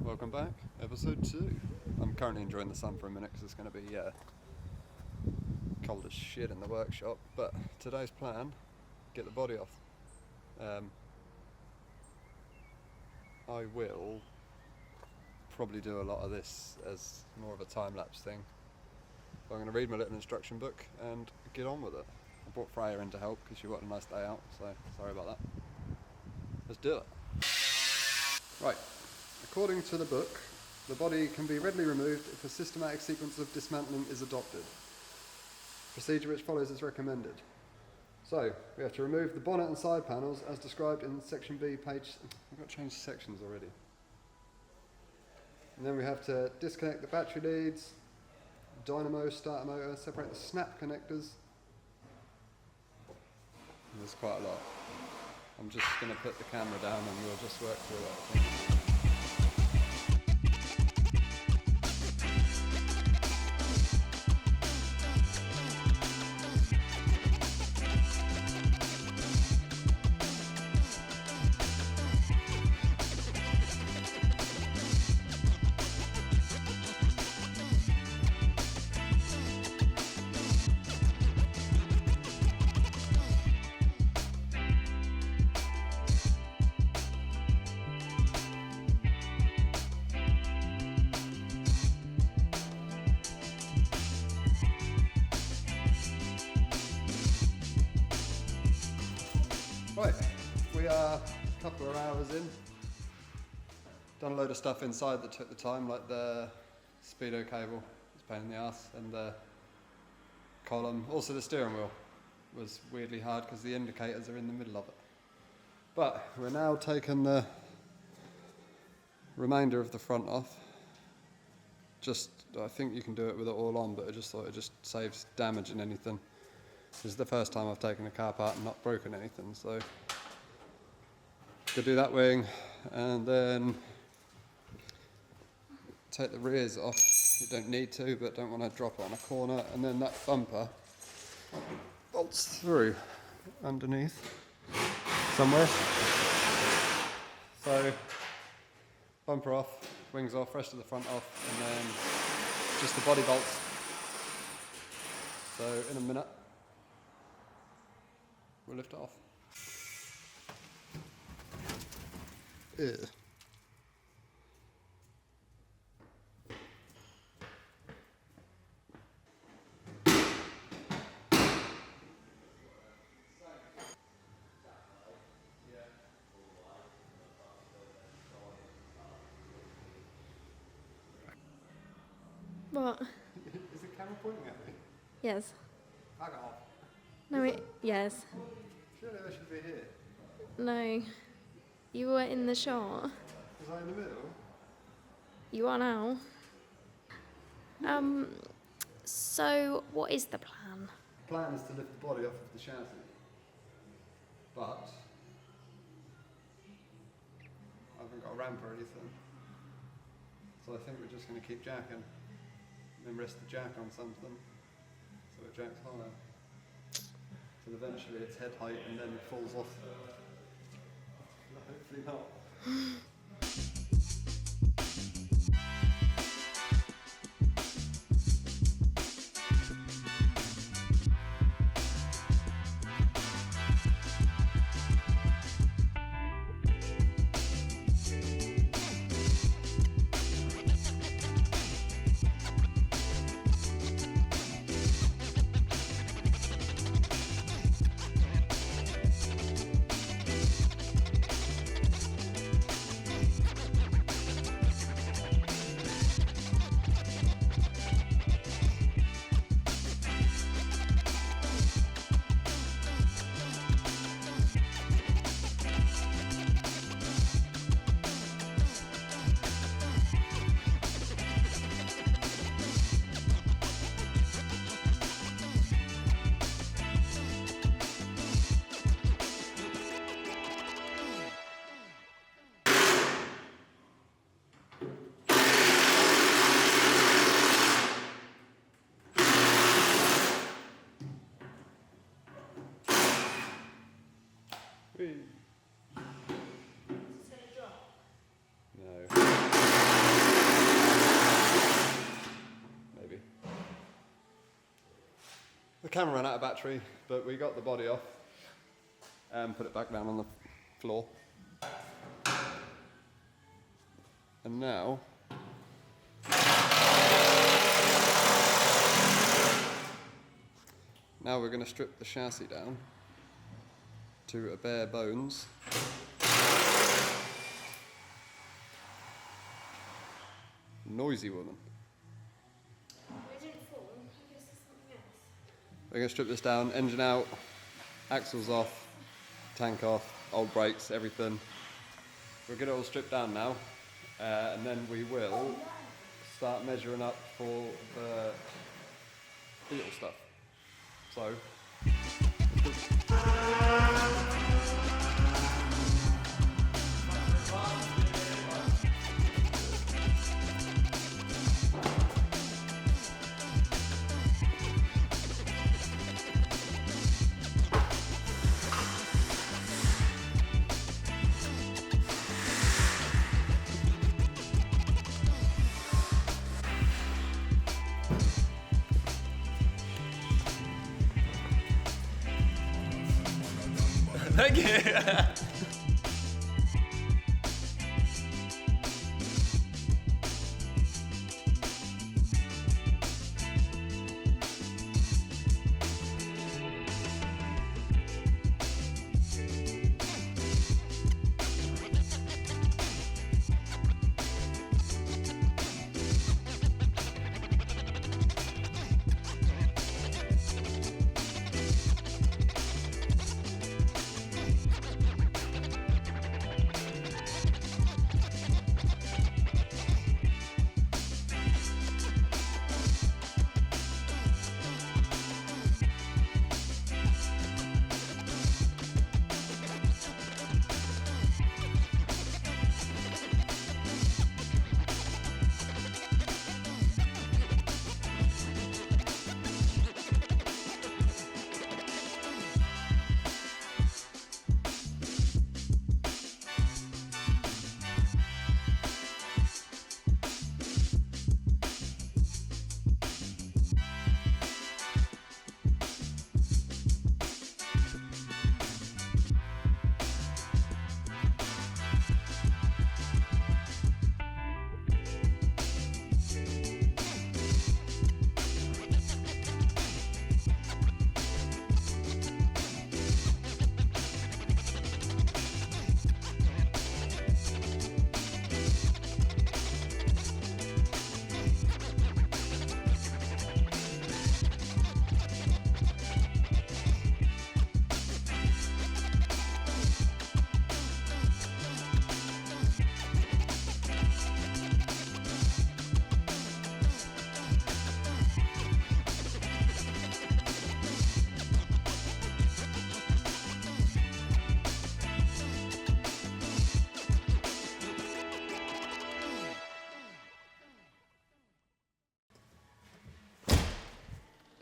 Welcome back, episode 2. I'm currently enjoying the sun for a minute because it's going to be cold as shit in the workshop, but today's plan, get the body off. I will probably do a lot of this as more of a time-lapse thing. So I'm going to read my little instruction book and get on with it. I brought Freya in to help because she got a nice day out, so sorry about that. Let's do it. Right. According to the book, the body can be readily removed if a systematic sequence of dismantling is adopted. Procedure which follows is recommended. So, we have to remove the bonnet and side panels as described in section B, page... I've got to change sections already. And then we have to disconnect the battery leads, dynamo, starter motor, separate the snap connectors. And there's quite a lot. I'm just going to put the camera down and we'll just work through it, I think. Right, we are a couple of hours in. Done a load of stuff inside that took the time, like the speedo cable, it's a pain in the ass, and the column. Also the steering wheel was weirdly hard because the indicators are in the middle of it. But we're now taking the remainder of the front off. I think you can do it with it all on, but I just thought it just saves damaging anything. This is the first time I've taken a car apart and not broken anything, so to do that wing and then take the rears off. You don't need to, but don't want to drop it on a corner, and then that bumper bolts through underneath somewhere. So bumper off, wings off, rest of the front off, and then just the body bolts. So in a minute we'll lift it off. Ew. What? Is the camera pointing at me? Yes. Fuck off. No, yes. Surely I should be here. No. You were in the shot. Was I in the middle? You are now. So what is the plan? The plan is to lift the body off of the chassis. But I haven't got a ramp or anything. So I think we're just going to keep jacking. And then rest the jack on something. So it jacks higher. Till eventually it's head height and then it falls off. Hopefully not. Whee. Is this going to drop? No. The camera ran out of battery, but we got the body off and put it back down on the floor. And now we're going to strip the chassis down to a bare bones. Noisy woman. We're going to strip this down, engine out, axles off, tank off, old brakes, everything. We'll get it all stripped down now, and then we will start measuring up for the beetle stuff. So, Thank you.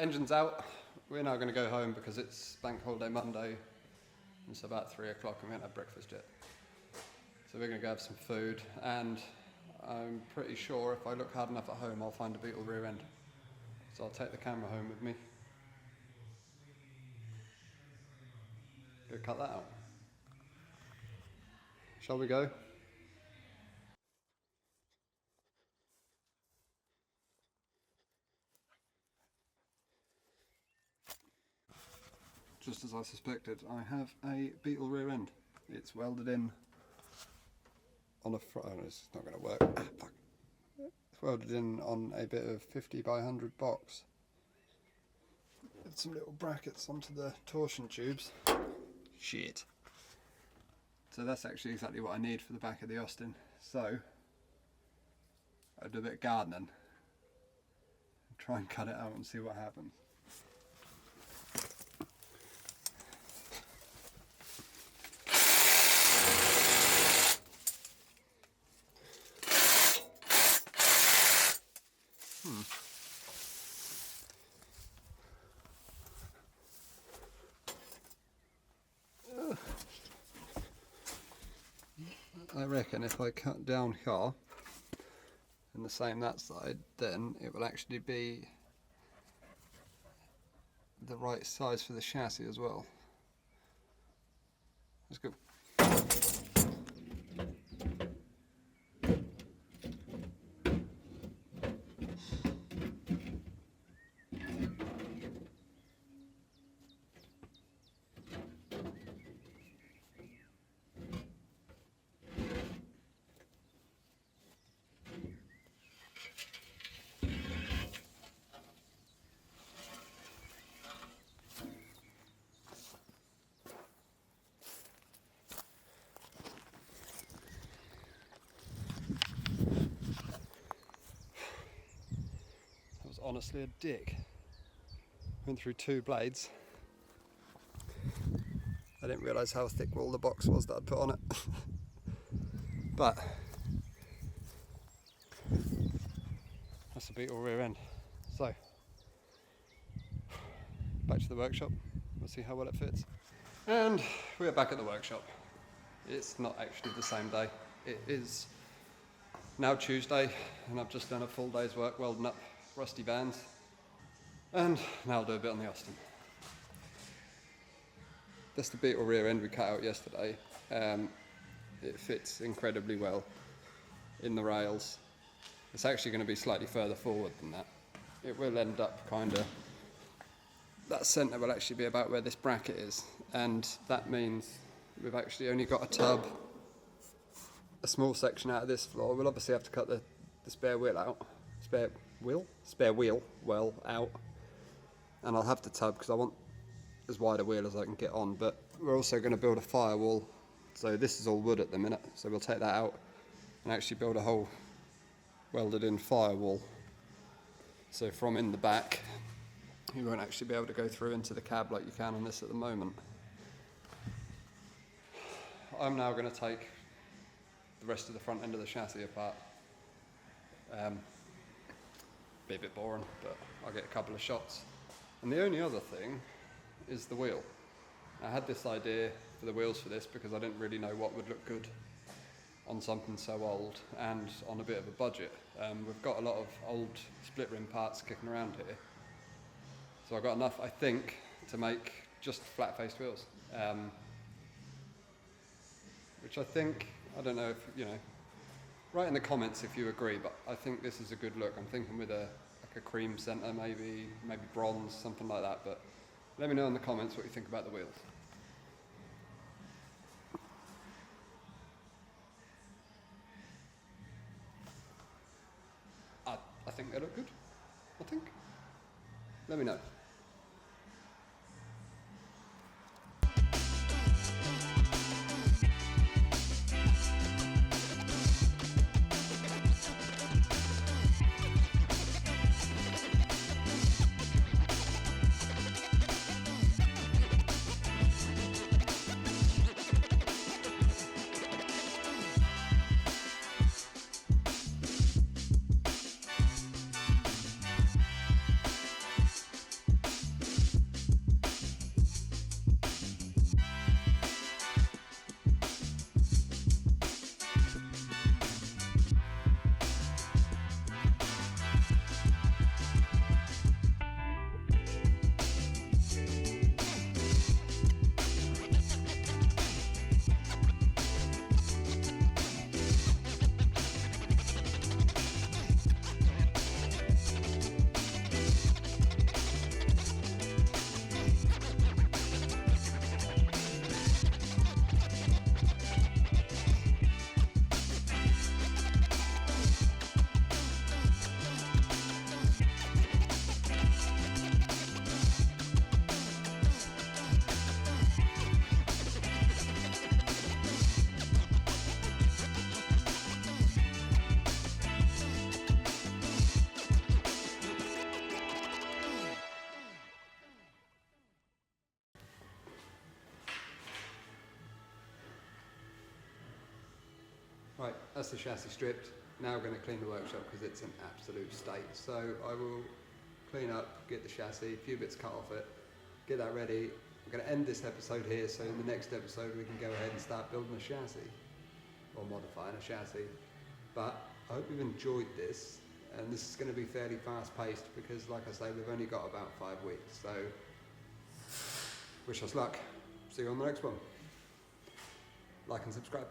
engine's out. We're now going to go home because it's bank holiday Monday. It's about 3 o'clock and we haven't had breakfast yet. So we're going to go have some food, and I'm pretty sure if I look hard enough at home I'll find a beetle rear end. So I'll take the camera home with me. Go cut that out. Shall we go? Just as I suspected, I have a beetle rear end. It's welded in on a front. Oh, it's not going to work. Ah, fuck. It's welded in on a bit of 50 by 100 box with some little brackets onto the torsion tubes. Shit. So that's actually exactly what I need for the back of the Austin. So I'll do a bit of gardening, try and cut it out and see what happens. I reckon if I cut down here and the same that side, then it will actually be the right size for the chassis as well. Let's go. Honestly a dick. Went through 2 blades. I didn't realise how thick wall the box was that I'd put on it. But that's the beetle rear end. So back to the workshop. We'll see how well it fits. And we're back at the workshop. It's not actually the same day. It is now Tuesday and I've just done a full day's work welding up rusty bands, and now I'll do a bit on the Austin. That's the beetle rear end we cut out yesterday. It fits incredibly well in the rails. It's actually going to be slightly further forward than that. It will end up that centre will actually be about where this bracket is, and that means we've actually only got a tub, a small section out of this floor. We'll obviously have to cut the spare wheel out. Spare wheel well out, and I'll have the tub because I want as wide a wheel as I can get on, but we're also going to build a firewall. So this is all wood at the minute, so we'll take that out and actually build a whole welded in firewall, so from in the back you won't actually be able to go through into the cab like you can on this at the moment. I'm now going to take the rest of the front end of the chassis apart. Be a bit boring, but I'll get a couple of shots. And the only other thing is the wheel. I had this idea for the wheels for this because I didn't really know what would look good on something so old and on a bit of a budget. We've got a lot of old split rim parts kicking around here, so I've got enough, I think, to make just flat-faced wheels. Which I think, I don't know if, you know, write in the comments if you agree, but I think this is a good look. I'm thinking with like a cream centre, maybe bronze, something like that, but let me know in the comments what you think about the wheels. I think they look good, I think. Let me know. Right, that's the chassis stripped. Now we're going to clean the workshop because it's in absolute state. So I will clean up, get the chassis, a few bits cut off it, get that ready. I'm going to end this episode here, so in the next episode we can go ahead and start building a chassis, or modifying a chassis. But I hope you've enjoyed this, and this is going to be fairly fast paced because, like I say, we've only got about 5 weeks. So Wish us luck. See you on the next one. Like and subscribe.